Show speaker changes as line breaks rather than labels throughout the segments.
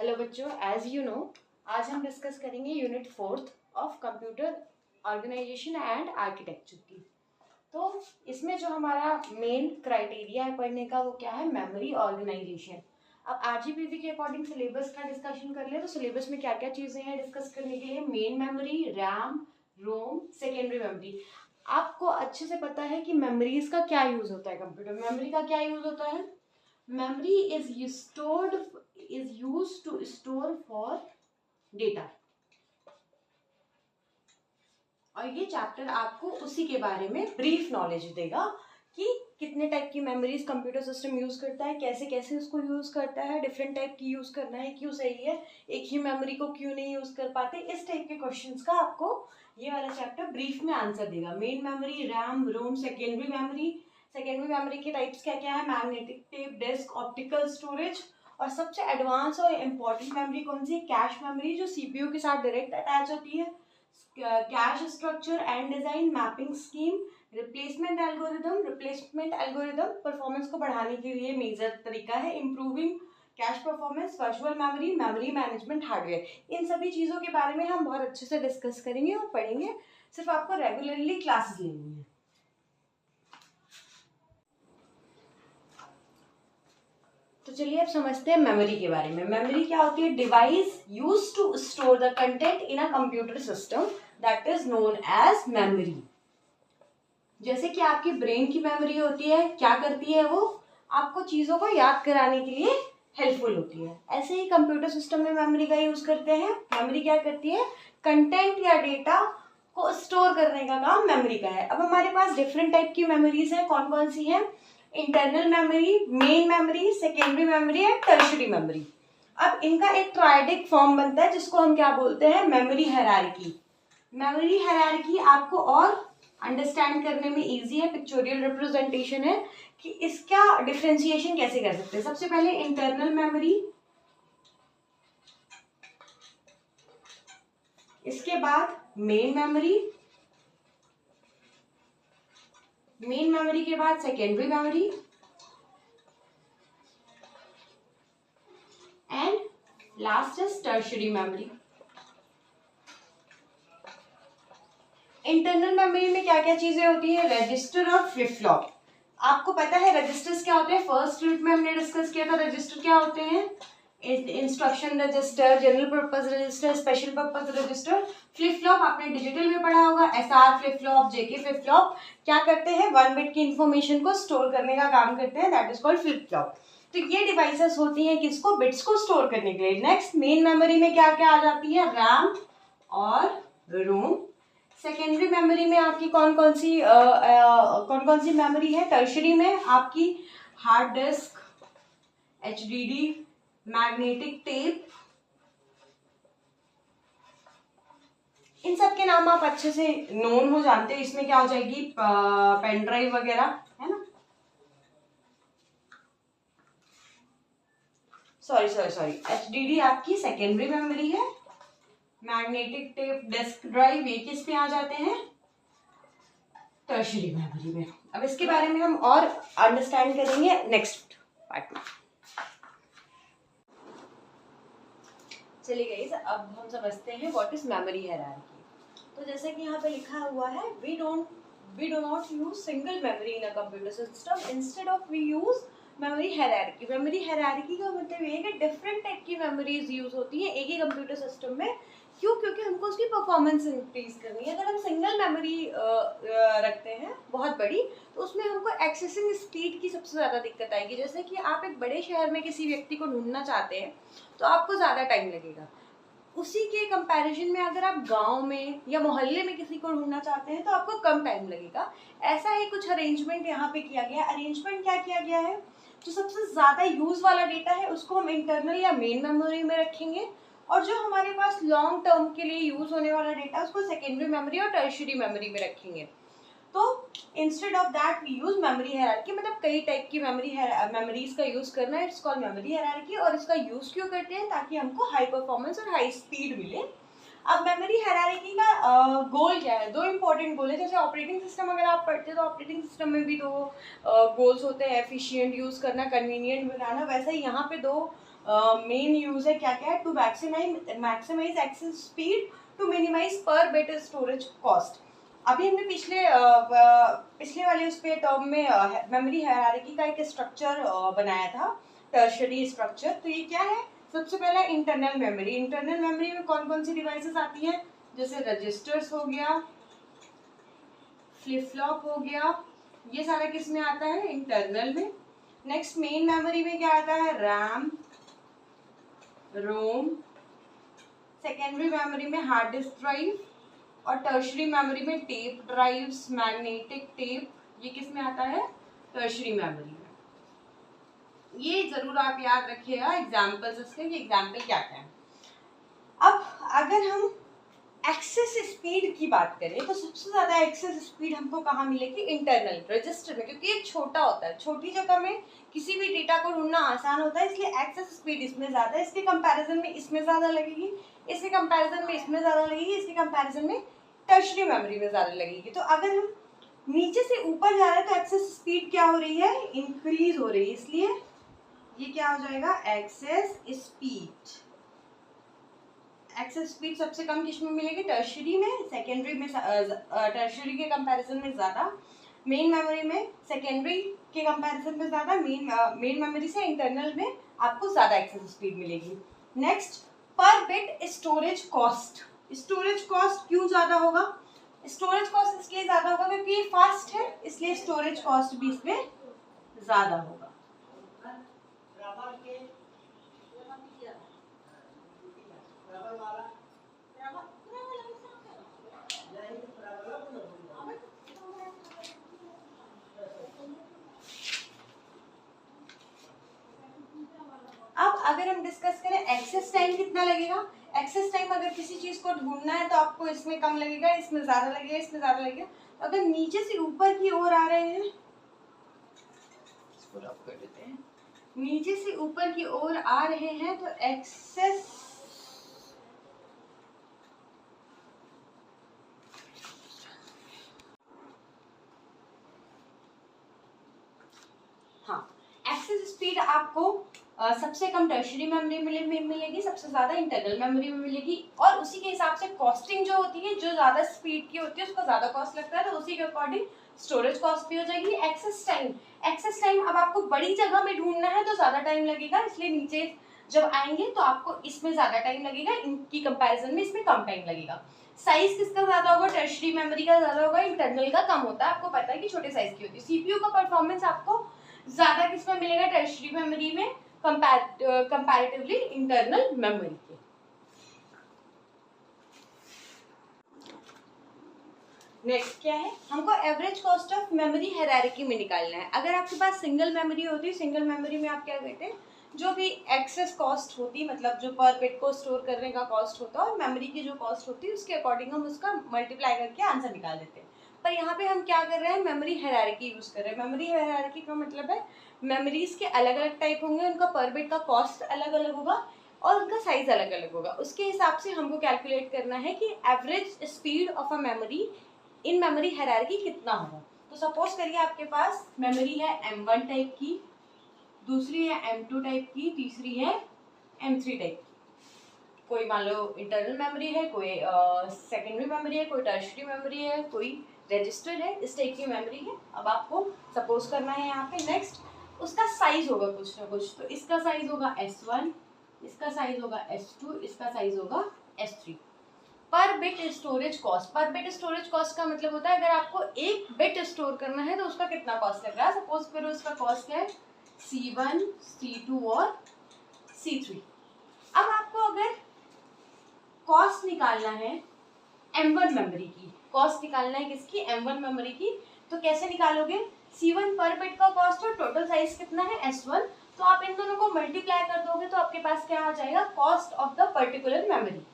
Hello बच्चों, as you know आज हम डिस्कस करेंगे unit 4 of computer organisation and architecture की। तो इसमें जो हमारा मेन क्राइटेरिया है पढ़ने का वो क्या है, मेमोरी ऑर्गेनाइजेशन। अब आरजीपीवी के अकॉर्डिंग सिलेबस का डिस्कशन कर ले तो सिलेबस में क्या क्या चीज़ें हैं डिस्कस करने के लिए। Main memory, RAM, ROM, secondary memory. आपको अच्छे से पता है कि मेमोरीज का क्या यूज़ होता है। कंप्यूटर मेमोरी का क्या यूज़ होता है। memory is used to store for data। और ये चैप्टर आपको उसी के बारे में ब्रीफ नॉलेज देगा कि कितने टाइप की मेमोरीज कंप्यूटर सिस्टम यूज करता है, कैसे कैसे उसको यूज करता है, डिफरेंट टाइप की यूज करना है, क्यों सही है, एक ही मेमोरी को क्यों नहीं यूज कर पाते। इस टाइप के क्वेश्चंस का आपको ये वाला चैप्टर ब्रीफ में आंसर देगा। Main memory, RAM, ROM, secondary memory. Secondary memory के टाइप्स क्या क्या है, magnetic tape, disk, optical storage. और सबसे एडवांस और इम्पॉर्टेंट मेमोरी कौन सी है, कैश मेमोरी, जो सीपीयू के साथ डायरेक्ट अटैच होती है। Cache structure and design, mapping scheme, replacement algorithm performance को बढ़ाने के लिए मेजर तरीका है। Improving cache performance, virtual memory, memory management, hardware. इन सभी चीज़ों के बारे में हम बहुत अच्छे से डिस्कस करेंगे और पढ़ेंगे। सिर्फ आपको रेगुलरली क्लासेस लेनी है। तो चलिए अब समझते हैं मेमोरी के बारे में। मेमोरी क्या होती है, device use to store the content in a computer system that is known as memory. जैसे कि आपकी ब्रेन की मेमोरी होती है, क्या करती है वो, आपको चीज़ों को याद कराने के लिए हेल्पफुल होती है। ऐसे ही कंप्यूटर सिस्टम में मेमोरी का यूज करते हैं। मेमोरी क्या करती है, कंटेंट या डेटा को स्टोर करने का काम मेमोरी का है। अब हमारे पास डिफरेंट टाइप की मेमोरीज है। कौन कौन सी है, internal memory, main memory, secondary memory and tertiary memory. अब इनका एक ट्राइडिक फॉर्म बनता है जिसको हम क्या बोलते हैं, मेमोरी हायरार्की। मेमोरी हायरार्की आपको और अंडरस्टैंड करने में इजी है, पिक्चोरियल रिप्रेजेंटेशन है कि इसका डिफरेंशिएशन कैसे कर सकते हैं। सबसे पहले इंटरनल मेमोरी, इसके बाद मेन मेमोरी, मेन मेमोरी के बाद secondary memory and last is tertiary memory. Internal memory में क्या क्या चीजें होती है, रजिस्टर और फ्लिप फ्लॉप। आपको पता है रजिस्टर्स क्या होते हैं, फर्स्ट यूनिट में हमने डिस्कस किया था। रजिस्टर क्या होते हैं, instruction register, general purpose register, special purpose register. Flip flop आपने डिजिटल में पढ़ा होगा, SR flip flop, JK flip flop. क्या करते हैं, 1 बिट की इंफॉर्मेशन को स्टोर करने का काम करते हैं, that is called flip flop. तो ये डिवाइसेस होती हैं किसको, बिट्स को स्टोर करने के लिए। नेक्स्ट मेन मेमोरी में क्या क्या आ जाती है, रैम और रोम। सेकेंडरी मेमोरी में आपकी कौन कौन सी मेमोरी है, टर्शियरी में आपकी hard disk, HDD, magnetic tape. इन सब के नाम आप अच्छे से नोन हो जानते हो। इसमें क्या हो जाएगी, पेन ड्राइव वगैरह, है ना। सॉरी एचडीडी आपकी सेकेंडरी मेमोरी है। मैग्नेटिक टेप, डिस्क ड्राइव, ये किस पे आ जाते हैं, टर्शियरी मेमोरी में। अब इसके बारे में हम और अंडरस्टैंड करेंगे नेक्स्ट पार्ट में। चलिए गाइस, अब हम समझते हैं व्हाट इज मेमोरी हायरार्की। तो जैसे कि यहाँ पे लिखा हुआ है, we do not use single memory in a computer system, instead of we use memory hierarchy. Memory hierarchy का मतलब ये है कि डिफरेंट टाइप की मेमोरीज यूज होती है एक ही कंप्यूटर सिस्टम में। क्यों, क्योंकि हमको उसकी परफॉर्मेंस इंक्रीज करनी है। अगर हम सिंगल मेमोरी रखते हैं बहुत बड़ी, तो उसमें हमको एक्सेसिंग स्पीड की सबसे ज़्यादा दिक्कत आएगी। जैसे कि आप एक बड़े शहर में किसी व्यक्ति को ढूंढना चाहते हैं तो आपको ज़्यादा टाइम लगेगा। उसी के कंपैरिजन में अगर आप गांव में या मोहल्ले में किसी को ढूंढना चाहते हैं तो आपको कम टाइम लगेगा। ऐसा ही कुछ अरेंजमेंट यहाँ पे किया गया है। अरेंजमेंट क्या किया गया है, जो सबसे ज़्यादा यूज वाला डेटा है उसको हम इंटरनल या मेन मेमोरी में रखेंगे, और जो हमारे पास लॉन्ग टर्म के लिए यूज होने वाला डेटा उसको सेकेंडरी मेमोरी और टर्शियरी मेमोरी में रखेंगे। तो instead of that we use memory hierarchy, मतलब कई टाइप की मेमोरीज का यूज करना है, इट्स कॉल्ड मेमोरी हायरार्की। और इसका यूज क्यों करते हैं, ताकि हमको हाई परफॉर्मेंस और हाई स्पीड मिले। अब मेमोरी हायरार्की का गोल क्या है? दो इंपॉर्टेंट गोल है। जैसे ऑपरेटिंग सिस्टम अगर आप पढ़ते हैं तो ऑपरेटिंग सिस्टम में भी दो गोल्स होते हैं, एफिशिएंट यूज करना, कन्वीनियंट बनाना। वैसे ही यहाँ पे दो मेन यूज है। क्या क्या है? To maximise access speed, to minimise per bit storage cost. अभी हमने पिछले वाले उस पे टर्म में मेमोरी हायरार्की का एक स्ट्रक्चर बनाया था, टर्शरी स्ट्रक्चर। तो ये क्या है? सबसे पहला इंटरनल मेमोरी। इंटरनल मेमोरी में कौन कौन सी डिवाइसेस आती हैं? जैसे रजिस्टर्स हो गया, फ्लिप फ्लॉप हो गया, ये सारा किस में आता है? इंटरनल में। नेक्स्ट मेन मेमोरी में क्या आता है? RAM, ROM. सेकेंडरी मेमोरी में हार्ड डिस्क ड्राइव, और टर्शरी मेमोरी में टेप ड्राइव्स, मैग्नेटिक टेप, ये किस में आता है? टर्शरी मेमोरी में। ये जरूर आप याद रखिएगा एग्जाम्पल्स इसके कि एग्जाम्पल क्या क्या है। अब अगर हम एक्सेस स्पीड की बात करें तो सबसे ज्यादा एक्सेस स्पीड हमको कहाँ मिलेगी? इंटरनल रजिस्टर में, क्योंकि ये छोटा होता है, छोटी जगह में किसी भी डेटा को ढूंढना आसान होता है, इसलिए एक्सेस स्पीड इसमें ज्यादा है। इसके कंपैरिजन में इसमें ज्यादा लगेगी, इसके कंपैरिजन में इसमें ज्यादा लगेगी, इसके कंपैरिजन में टर्शरी मेमोरी में ज्यादा लगेगी। तो अगर हम नीचे से ऊपर जा रहे हैं तो एक्सेस स्पीड क्या हो रही है? इंक्रीज हो रही है। इसलिए ये क्या हो जाएगा? Access speed. एक्सेस स्पीड सबसे कम किस में मिलेगी? टर्शरी में। सेकेंडरी में टर्शरी के कंपैरिजन में ज्यादा, मेन मेमोरी में सेकेंडरी के कंपैरिजन में ज्यादा, मेन मेमोरी से इंटरनल में आपको ज्यादा एक्सेस स्पीड मिलेगी। नेक्स्ट, पर bit storage cost. Storage cost क्यों ज्यादा होगा? स्टोरेज कॉस्ट इसलिए ज्यादा होगा क्योंकि ये फास्ट है, इसलिए स्टोरेज कॉस्ट भी इसमें ज्यादा होगा। अब अगर हम डिस्कस करें एक्सेस टाइम कितना लगेगा? एक्सेस टाइम अगर किसी चीज को ढूंढना है तो आपको इसमें कम लगेगा, इसमें ज्यादा लगेगा, इसमें ज्यादा लगेगा। तो अगर नीचे से ऊपर की ओर आ रहे हैं, इसको रब कर देते हैं, नीचे से ऊपर की ओर आ रहे हैं तो एक्सेस एक्सेस स्पीड आपको सबसे कम टर्शरी मेमोरी में मिलेगी, सबसे ज्यादा इंटरनल मेमोरी में मिलेगी, और उसी के हिसाब से कॉस्टिंग जो होती है, जो ज्यादा स्पीड की होती है उसको ज्यादा कॉस्ट लगता है, तो उसी के अकॉर्डिंग स्टोरेज कॉस्ट भी हो जाएगी। एक्सेस टाइम अब आपको बड़ी जगह में ढूंढना है तो ज्यादा टाइम लगेगा, इसलिए नीचे जब आएंगे तो आपको इसमें ज्यादा टाइम लगेगा, इनकी कंपैरिजन में इसमें कम टाइम लगेगा। साइज किसका ज्यादा होगा? टर्शरी मेमोरी का ज्यादा होगा, इंटरनल का कम होता है। आपको पता है कि छोटे साइज की होती है। सीपीयू का परफॉर्मेंस आपको ज्यादा किसमें मिलेगा? टर्शरी मेमोरी में कंपैरेटिवली इंटरनल मेमोरी के। नेक्स्ट क्या है? हमको average cost of memory hierarchy में निकालना है। अगर आपके पास सिंगल मेमोरी होती है, सिंगल मेमोरी में आप क्या करते हैं, जो भी एक्सेस कॉस्ट होती, मतलब जो पर बिट को स्टोर करने का कॉस्ट होता है और मेमोरी की जो कॉस्ट होती है उसके अकॉर्डिंग हम उसका मल्टीप्लाई करके आंसर निकाल देते हैं। पर यहाँ पे हम क्या कर रहे हैं? मेमोरी हायरार्की यूज कर रहे हैं। मेमोरी हायरार्की का मतलब है मेमोरीज के अलग अलग टाइप होंगे, उनका पर बिट का कॉस्ट अलग अलग होगा और उनका साइज अलग अलग होगा। उसके हिसाब से हमको कैलकुलेट करना है कि average speed of a memory in memory hierarchy कितना होगा। तो सपोज करिए आपके पास मेमोरी है M1 टाइप की, दूसरी है M2 टाइप की, तीसरी है M3 टाइप की। कोई मान लो इंटरनल मेमोरी है, कोई सेकेंडरी मेमोरी है, कोई टर्शरी मेमोरी है, कोई रजिस्टर है, इस टाइप की मेमोरी है। अब आपको सपोज करना है यहाँ पे। नेक्स्ट उसका साइज होगा कुछ ना कुछ, तो इसका साइज होगा S1, इसका साइज होगा S2, इसका साइज होगा S3। पर बिट स्टोरेज कॉस्ट, पर बिट स्टोरेज कॉस्ट का मतलब होता है अगर आपको एक बिट स्टोर करना है तो उसका कितना कॉस्ट लग रहा है। सपोज करो उसका कॉस्ट है C1, C2 और C3। अब आपको अगर कॉस्ट निकालना है M1 मेमोरी की, कॉस्ट निकालना है किसकी? M1 मेमोरी की। तो कैसे निकालोगे? C1 पर बिट का कॉस्ट और टोटल साइज कितना है? S1। तो आप इन दोनों को मल्टीप्लाई कर दोगे तो आपके पास क्या आ जाएगा? Cost of the particular memory.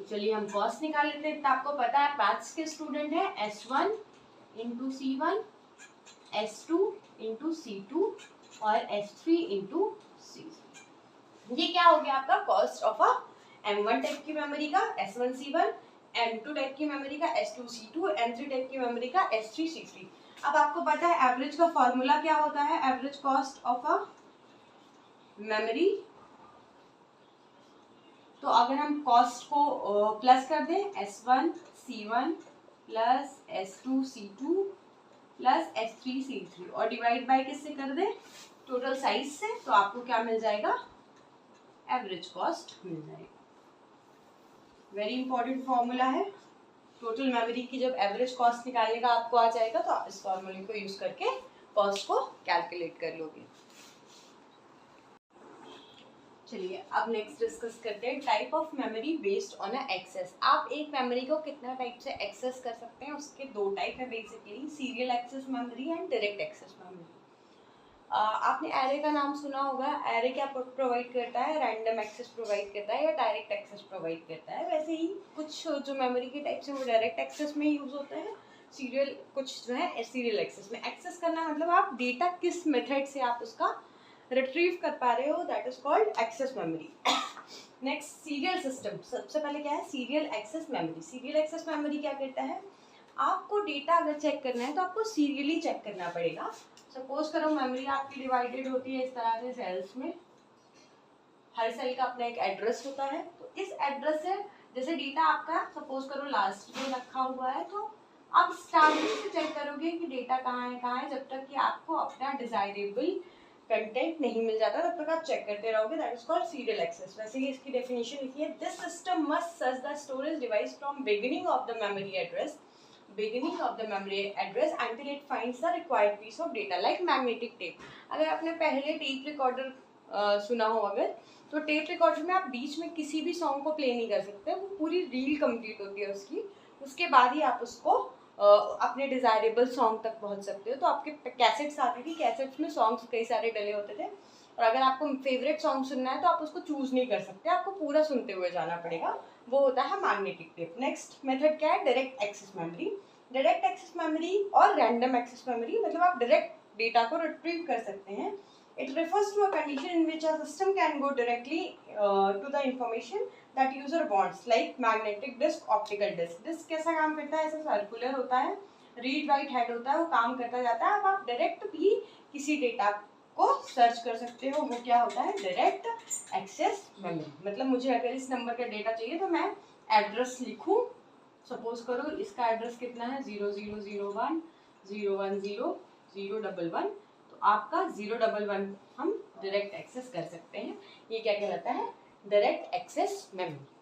चलिए हम कॉस्ट निकाल लेते हैं। तो आपको पता है मैथ्स के स्टूडेंट है, S1 into C1, S2 into C2 और S3 इंटू C3। ये क्या हो गया आपका cost of a M1 type की मेमोरी का S1C1, M2 टाइप की मेमोरी का S2C2, M3 टाइप की मेमोरी का S3C3। अब आपको पता है एवरेज का फॉर्मूला क्या होता है, average cost of a memory. तो अगर हम कॉस्ट को प्लस कर दें S1C1 plus S2C2 plus S3C3 और डिवाइड बाय किससे कर दें, टोटल साइज से, तो आपको क्या मिल जाएगा, एवरेज कॉस्ट मिल जाएगा। वेरी इंपॉर्टेंट फॉर्मूला है। टोटल मेमोरी की जब एवरेज कॉस्ट निकालने का आपको आ जाएगा तो आप इस फॉर्मूले को यूज करके कॉस्ट को कैलकुलेट कर लोगे। चलिए अब नेक्स्ट डिस्कस करते हैं type of memory based on access. आप एक मेमोरी को कितना टाइप से एक्सेस कर सकते हैं, उसके दो टाइप है basically, serial access memory and direct access memory. आपने एरे का नाम सुना होगा। एरे क्या प्रोवाइड करता है, रैंडम एक्सेस प्रोवाइड करता है या डायरेक्ट एक्सेस प्रोवाइड करता है। वैसे ही कुछ जो मेमोरी के टाइप्स हैं वो डायरेक्ट एक्सेस में यूज होते हैं, सीरियल कुछ जो है सीरियल एक्सेस में। एक्सेस करना मतलब आप डेटा किस मेथड से आप उसका रिट्रीव कर पा रहे हो, that is called access memory. Next serial system. सबसे पहले क्या है, serial access memory. Serial access memory क्या करता है, आपको डेटा अगर चेक करना है तो आपको सीरियली चेक करना पड़ेगा। सपोज करो मेमोरी आपकी डिवाइडेड होती है इस तरह से सेल्स में, हर सेल का अपना एक एड्रेस होता है। तो इस एड्रेस से जैसे डेटा आपका सपोज करो लास्ट में रखा हुआ है, तो आप स्टार्टिंग से चेक करोगे कि डेटा कहाँ है, जब तक कि आपको अपना डिजायरेबल कंटेंट नहीं मिल जाता तब तक आप चेक करते रहोगे, that is called serial access. वैसे ही इसकी डेफिनेशन लिखी है, this system must search the storage device from beginning of the memory address until it finds the required piece of data, like magnetic tape। अगर आपने पहले टेप रिकॉर्डर सुना हो अगर, तो टेप रिकॉर्डर में आप बीच में किसी भी सॉन्ग को प्ले नहीं कर सकते, वो पूरी रील कंप्लीट होती है उसकी, उसके बाद ही आप उसको अपने डिजायरेबल सॉन्ग तक पहुंच सकते हो। तो आपके कैसेट्स आती थी, कैसेट्स में सॉन्ग्स कई सारे डले होते थे, और अगर आपको फेवरेट सॉन्ग सुनना है तो आप उसको चूज नहीं कर सकते, आपको पूरा सुनते हुए जाना पड़ेगा, वो होता है मैग्नेटिक टेप। नेक्स्ट मेथड क्या है, direct access memory. Direct access memory और रैंडम एक्सेस मेमोरी मतलब आप डायरेक्ट डेटा को रिट्रीव कर सकते हैं। It refers to a condition in which a system can go directly to the information that user wants, like magnetic disk, optical disk। Disk कैसा काम करता है, ऐसा सर्कुलर होता है, रीड राइट हेड होता है, वो काम करता जाता है। अब आप डायरेक्ट भी किसी डेटा को सर्च कर सकते हो, वो क्या होता है, डायरेक्ट एक्सेस मेमोरी। मतलब मुझे अगर इस नंबर का डेटा चाहिए तो मैं एड्रेस लिखूं, सपोज करो इसका एड्रेस कितना है 0001 010 011, तो आपका 011 हम डायरेक्ट एक्सेस कर सकते हैं। ये क्या कहलाता है, डायरेक्ट एक्सेस मेमोरी।